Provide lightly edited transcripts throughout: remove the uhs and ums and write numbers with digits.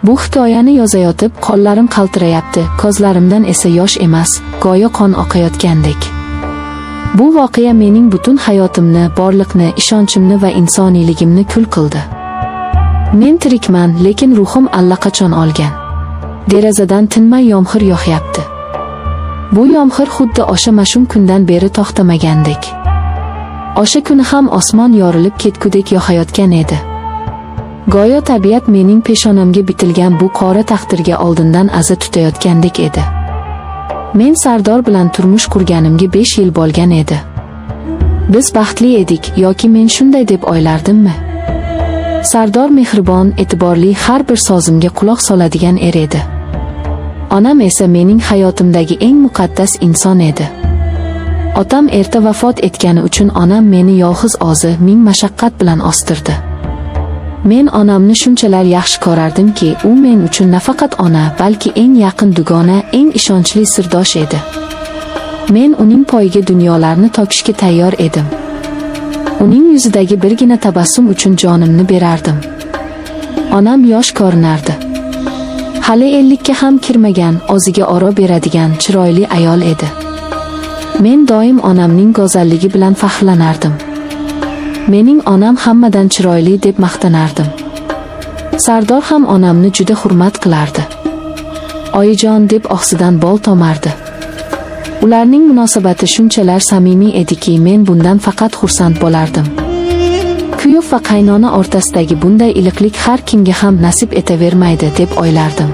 Bu hikoyani yozayotib qo'llarim qaltirayapti, ko'zlarimdan esa yosh emas, go'yo qon oqayotgandek. Bu voqea mening butun hayotimni, borliqni, ishonchimni va insoniyligimni kul qildi. Men tirikman, lekin ruhim allaqachon olgan. Derazadan tinmay yomg'ir yog'yapti. Bu yomg'ir xuddi o'sha mash'um kundan beri to'xtamagandek. O'sha kuni ham osmon yorilib ketgudek yog'ayotgan edi. Go'yo tabiat mening peshonamga bitilgan bu qora taqdirga oldindan aza tutayotgandek edi. Men Sardor bilan turmush qurganimga 5 yil bo'lgan edi. Biz baxtli edik, yoki men shunday deb o'ylardimmi? Sardor mehribon, e'tiborli, har bir so'zimga quloq soladigan er edi. Onam esa mening hayotimdagi eng muqaddas inson edi. Otam erta vafot etgani uchun onam meni yolg'iz o'zi, ming mashaqqat bilan o'stirdi. Men onamni shunchalar yaxshi ko'rardimki, u men uchun nafaqat ona, balki eng yaqin dugona, eng ishonchli sirdosh edi. Men uning poyiga dunyolarni to'kishga tayyor edim. Uning yuzidagi birgina tabassum uchun jonimni berardim. Onam yosh ko'rinardi. Hali 50 ga ham kirmagan, o'ziga oro beradigan chiroyli ayol edi. Men doim onamning go'zalligi bilan faxrlanardim. Mening onam hammadan chiroyli deb maqtanardim. Sardor ham onamni juda hurmat qilardi. Oyijon deb og'zidan bol tomardi. Ularning munosabati shunchalar samimiy ediki, men bundan faqat xursand bo'lardim. Kuyov va qaynona o'rtasidagi bunday iliqlik har kimga ham nasib etavermaydi deb o'ylardim.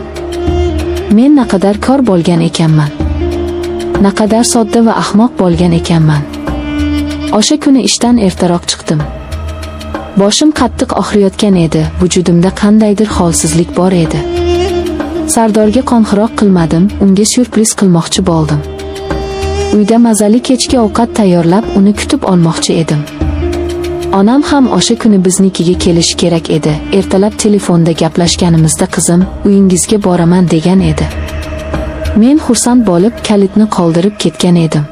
Men naqadar kor bo'lgan ekanman. Naqadar sodda va ahmoq bo'lgan ekanman. O'sha kuni ishdan ertaroq chiqdim. Boshim qattiq og'riyotgan edi, vujudimda qandaydir holsizlik bor edi. Sardorga qo'ng'iroq qilmadim, unga syurpriz qilmoqchi bo'ldim. Uyda mazali kechki ovqat tayyorlab, uni kutib olmoqchi edim. Onam ham o'sha kuni biznikiga kelishi kerak edi. Ertalab telefonda gaplashganimizda qizim, uyingizga boraman degan edi. Men xursand bo'lib, kalitni qoldirib ketgan edim.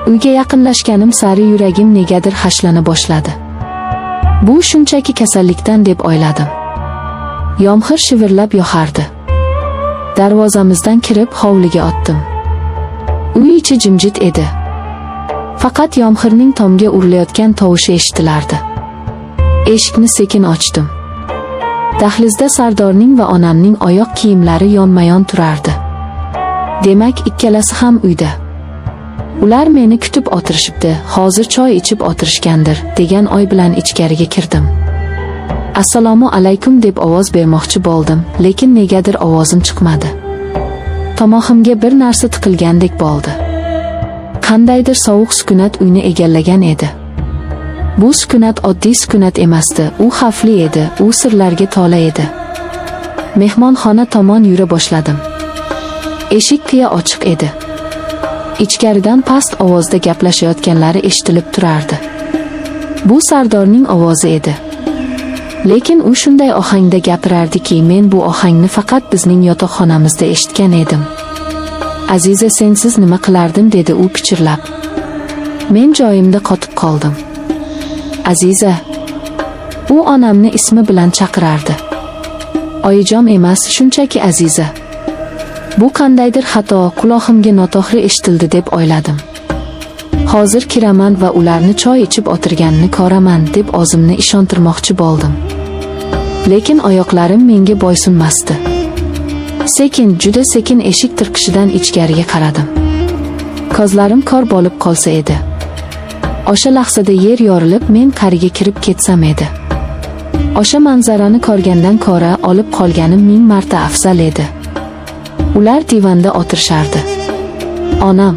Uyga yaqinlashganim sari yuragim negadir hashlana boshladi. Bu shunchaki kasallikdan deb o'yladim. Yomg'ir shivirlab yog'ardi. Darvozamizdan kirib hovliga otdim. Uy ichi jimjit edi. Faqat yomg'irning tomga urilayotgan tovushi eshitilardi. Eshikni sekin ochdim. Dahlizda Sardorning va onamning oyoq kiyimlari yonma-yon turardi. Demak, ikkalasi ham uyda. Ular meni kutib o'tirishibdi, hozir choy ichib o'tirishgandir, degan o'y bilan ichkariga kirdim. Assalomu alaykum deb ovoz bermoqchi bo'ldim, lekin negadir ovozim chiqmadi. Tomog'imga bir narsa tiqilgandek bo'ldi. Qandaydir sovuq sukunat uyni egallagan edi. Bu sukunat oddiy sukunat emasdi, u xavfli edi, u sirlarga to'la edi. Mehmonxona tomon yura boshladim. Eshik qiya ochiq edi. Ichkaridan past ovozda gaplashayotganlari eshitilib turardi. Bu Sardorning ovozi edi. Lekin u shunday ohangda gapirardiki, men bu ohangni faqat bizning yotoqxonamizda eshitgan edim. Aziza, sensiz nima qilardim, dedi u pichirlab. Men joyimda qotib qoldim. Aziza. U onamni ismi bilan chaqirardi. Oyijon emas, shunchaki Aziza. Bu qandaydir xato, quloqimga noto'g'ri eshitildi deb o'yladim. Hozir kiraman va ularni choy ichib o'tirganini ko'raman deb o'zimni ishontirmoqchi bo'ldim. Lekin oyoqlarim menga bo'ysunmasdi. Sekin, juda sekin eshik tirqishidan ichkariga qaradim. Ko'zlarim kor bo'lib qolsa edi. O'sha lahzada yer yorilib, men qariga kirib ketsam edi. O'sha manzarani ko'rgandan ko'ra olib qolganim 1000 marta afzal edi. Ular divanda o'tirishardi. Onam,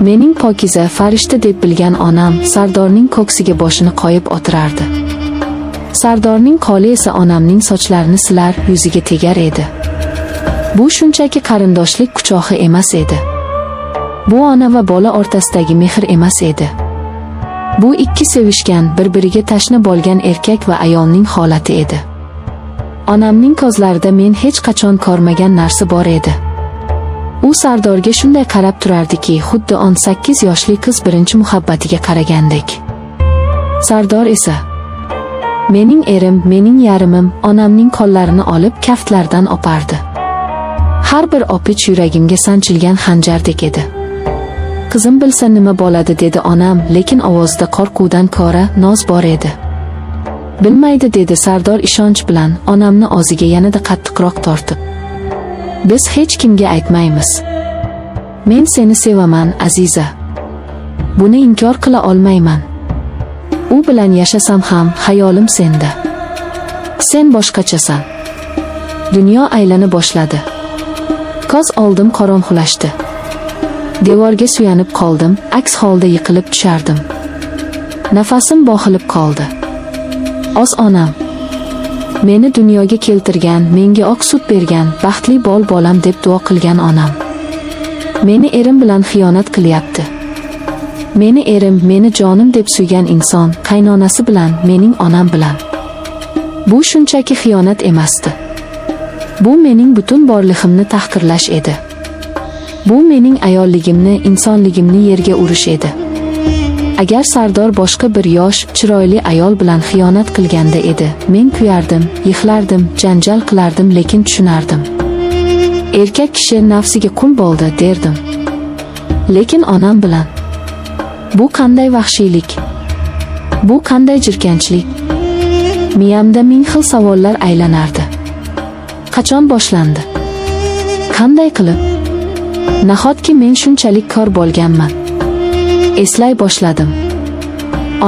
mening pokiza, farishta deb bilgan onam, Sardorning ko'ksiga boshini qo'yib o'tirardi. Sardorning qo'li esa onamning sochlarini silar, yuziga tegar edi. Bu shunchaki qarindoshlik quchog'i emas edi. Bu ona va bola o'rtasidagi mehr emas edi. Bu ikki sevishgan, bir-biriga tashna bo'lgan erkak va ayolning holati edi. Onamning ko'zlarida men hech qachon ko'rmagan narsa bor edi. U Sardorga shunday qarab turardiki, xuddi 18 yoshli qiz birinchi muhabbatiga qaragandek. Sardor esa Mening erim, mening yarimim onamning qo'llarini olib kaftlaridan opardi. Har bir opich yuragimga sanchilgan xanjardek edi. Qizim bilsa nima bo'ladi dedi onam, lekin ovozida qo'rquvdan ko'ra noz bor edi. Bilmaydi dedi Sardor ishonch bilan onamni og'ziga yanada qattiqroq tortib. Biz hech kimga aytmaymiz. Men seni sevaman, Aziza. Buni inkor qila olmayman. U bilan yashasam ham xayolim senda. Sen boshqachasan. Dunyo aylana boshladi. Ko'z oldim qorong'ulashdi. Devorga suyanib qoldim, aks holda yiqilib tushardim. Nafasim bo'g'ilib qoldi. Oz onam. Meni dunyoga keltirgan, menga oq sut bergan, baxtli bolam deb duo qilgan onam. Meni erim bilan xiyonat qilyapti. Meni erim, meni jonim deb suygan inson, qaynonasi bilan, mening onam bilan. Bu shunchaki xiyonat emasdi. Bu mening butun borlig'imni tahqirlash edi. Bu mening ayolligimni, insonligimni yerga urish edi. Agar Sardor boshqa bir yosh, chiroyli ayol bilan xiyonat qilganda edi, men kuyardim, yig'lardim, janjal qilardim, lekin tushunardim. Erkak kishi nafsiga qul bo'ldi derdim. Lekin onam bilan bu qanday vahshiylik? Bu qanday jirkanchlik? Miyamda ming xil savollar aylanardi. Qachon boshlandi? Qanday qilib? Nahotki men shunchalik kor bo'lganman? Eslay boshladim.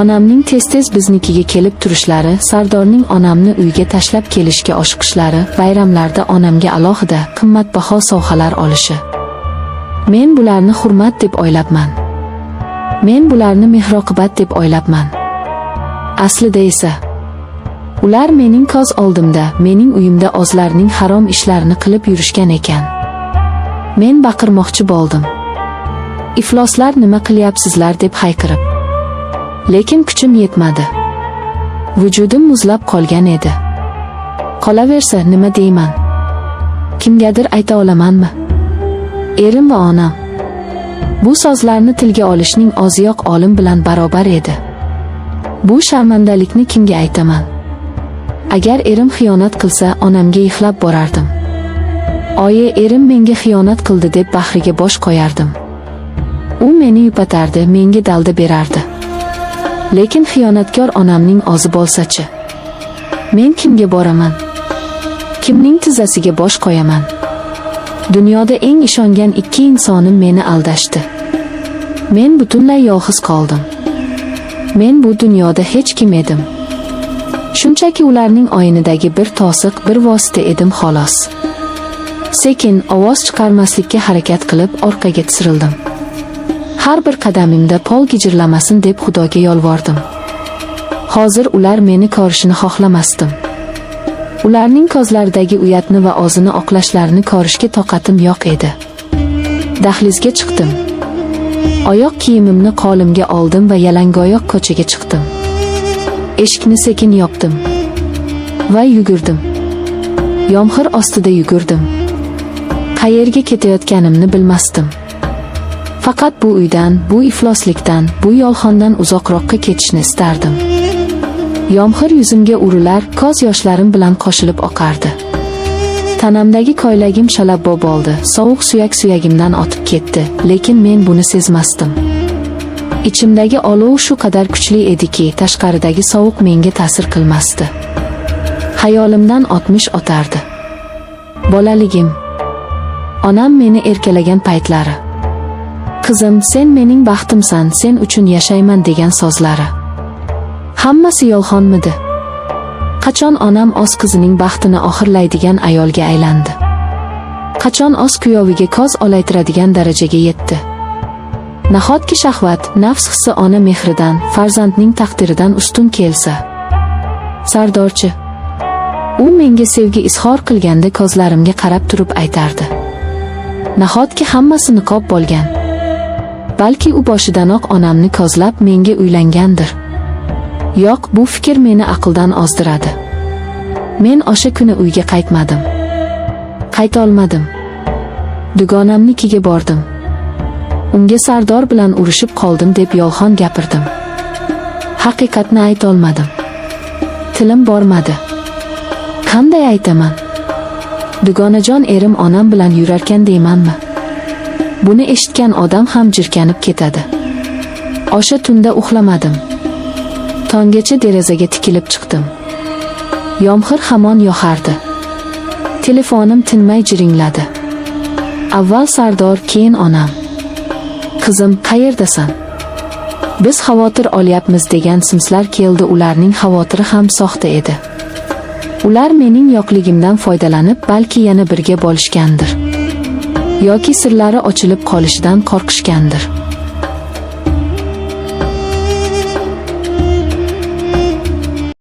Onamning tez-tez biznikiga kelib turishlari, Sardorning onamni uyga tashlab kelishga oshiqishlari, bayramlarda onamga alohida qimmatbaho sovg'alar olishi. Men bularni hurmat deb o'ylabman. Men bularni mehr-oqibat deb o'ylabman. Aslida esa ular mening ko'z oldimda, mening uyimda o'zlarining harom ishlarini qilib yurishgan ekan. Men baqirmoqchi bo'ldim. Ifloslar nima qilyapsizlar deb hayqirib. Lekin kuchim yetmadi. Vujudim muzlab qolgan edi. Qolaversa nima deyman? Kimgadir ayta olamanmi? Erim va onam. Bu so'zlarni tilga olishning o'ziyoq olim bilan barobar edi. Bu sharmandalikni kimga aytaman? Agar erim xiyonat qilsa, onamga yig'lab borardim. Oyi, erim menga xiyonat qildi deb bahriga bosh qo'yardim. U meni yupatardi, menga dalda berardi. Lekin xiyonatkor onamning o'zi bo'lsa-chi? Men kimga boraman? Kimning tizzasiga bosh qo'yaman? Dunyoda eng ishongan ikki insonim meni aldashdi. Men butunlay yolg'iz qoldim. Men bu dunyoda hech kim edim. Shunchaki ularning o'yinidagi bir to'siq, bir vosita edim xolos. Sekin ovoz chiqarmaslikka harakat qilib orqaga tisildim. Har bir qadamimda pol gijirlamasin deb Xudoga yolvordim. Hozir ular meni ko'rishini xohlamasdim. Ularning ko'zlaridagi uyatni va o'zini oqlashlarini ko'rishga toqatim yo'q edi. Dahlizga chiqdim. Oyoq kiyimimni qo'limga oldim va yalangoyoq ko'chaga chiqdim. Eshikni sekin yopdim va yugurdim. Yomg'ir ostida yugurdim. Qayerga ketayotganimni bilmasdim. Faqat bu uydan, bu ifloslikdan, bu yolg'ondan uzoqroqqa ketishni istardim. Yomg'ir yuzimga urilar, ko'z yoshlarim bilan qo'shilib oqardi. Tanamdagi ko'ylagim shalabbo bo'ldi, sovuq suyak-suyagimdan o'tib ketdi, lekin men buni sezmasdim. Ichimdagi olov shu qadar kuchli ediki, tashqaridagi sovuq menga ta'sir qilmasdi. Xayolimdan o'tmish o'tardi. Bolaligim. Onam meni erkalagan paytlari. Qizim, sen mening baxtimsan, sen uchun yashayman degan so'zlari. Hammasi yolg'onmidi? Qachon onam o'z qizining baxtini oxirlaydigan ayolga aylandi? Qachon o'z kuyoviga ko'z olaytiradigan darajaga yetdi? Nahotki shahvat, nafs hissi ona mehridan, farzandning taqdiridan ustun kelsa? Sardorchi. U menga sevgi izhor qilganda ko'zlarimga qarab turib aytardi. Nahotki hammasi niqob bo'lgan? Balki u boshidanoq onamni ko'zlab menga uylangandir. Yo'q, bu fikr meni aqldan ozdiradi. Men o'sha kuni uyga qaytmadim. Qayta olmadim. Dugonamnikiga bordim. Unga Sardor bilan urushib qoldim deb yolg'on gapirdim. Haqiqatni ayta olmadim. tilim bormadi. Qanday aytaman? Dugonajon erim onam bilan yurarkan deymanmi? Buni eshitgan odam ham jirkanib ketadi. O'sha tunda uxlamadim. Tonggacha derazaga tikilib chiqdim. Yomg'ir hamon yog'ardi. Telefonim tinmay jiringladi. Avval Sardor, keyin onam. Qizim, qayerdasan? Biz xavotir olyapmiz degan simslar keldi. Ularning xavotiri ham soxta edi. Ular mening yo'qligimdan foydalanib, balki yana birga bo'lishgandir. Yoki sirlari ochilib qolishidan qo'rqishgandir.